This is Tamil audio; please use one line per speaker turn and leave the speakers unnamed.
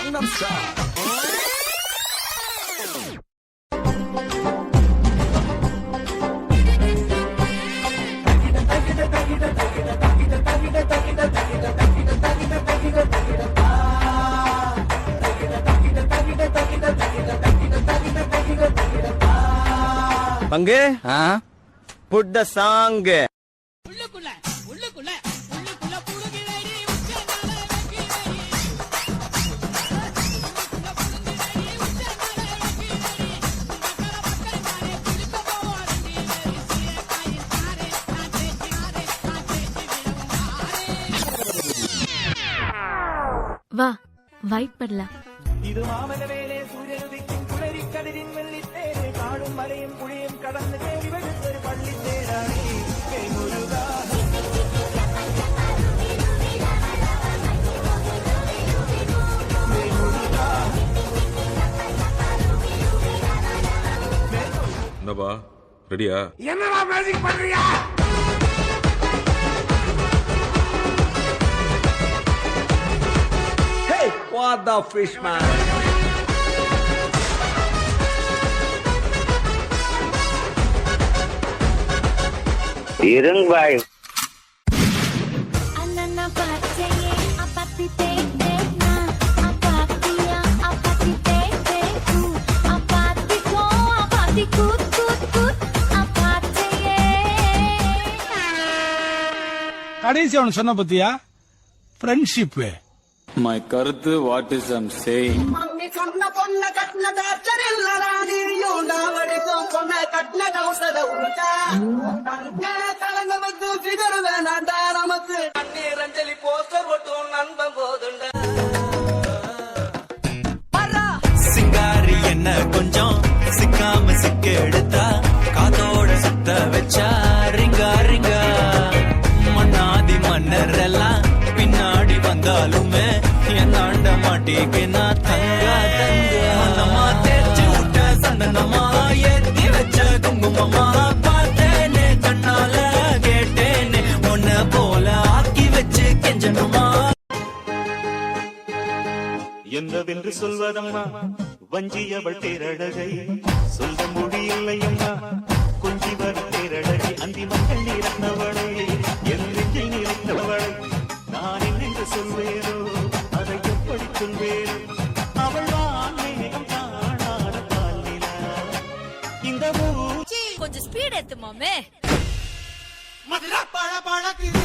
Gangnam Style.
பங்கு புட் த சாங்.
வா வைப் பண்ணலாம்.
இது மாமல வேலே சூரியனுதிக்கும் குளறி கடலின் வெள்ளி தேரே காடும் மலையும் புளியும் கடந்து தேடி வெடுத்தொரு பள்ளி தேரானே முருகா.
என்னப்பா ரெடியா?
என்னடா மேஜிக் பண்றியா?
What the fish man?
Ireng baik.
கடைசி அவன் சொன்ன பத்தியா ஃப்ரெண்ட்ஷிப்.
My கருத்து what is I'm saying.
Mummy சொன்ன பொண்ண கட்டின தாச்சரில்லடா நீயும் நாவடிக்கும் பொண்ண கட்டின கவுசத உருட்டா கலங்க வந்து ஃபிகர் வேணாண்டா நமக்கு கண்ணீர் அஞ்சலி போஸ்டர் ஒட்டும் நண்பன் போதுண்டா.
சிங்காரி என்ன கொஞ்சம் சிக்காம சிக்க எடுத்தா காதோட சுத்த வச்சா ரிங்கா ரிங்கா. மன்னாதி மன்னர் எல்லாம் பின்னாடி வந்தாலுமே என்னாண்ட மாட்டேனா தங்கா தங்கா. மனமா தேய்ச்சி விட்ட சந்தனமா ஏத்தி வச்ச குங்குமமா பார்த்தேனே கண்ணால கேட்டேனே உன்ன போல ஆக்கி வச்சு கெஞ்சனுமா.
என்னவென்று சொல்வதம்மா வஞ்சியவள் பேரழகை சொல்ல முடியலையம்மா. கொஞ்சி வரும் பேரழகி அந்தி மங்கள் நிறந்தவளை என் நெஞ்சில் நிறந்தவளை நான் என்னென்று சொல்வேனோ அதை எப்படி சொல்வேனோ. அவள் வானேகம் காணாத பாலினா இந்த
கொஞ்சம் ஸ்பீட் ஏத்து மாமே.
மதுரா பழ பழக்குது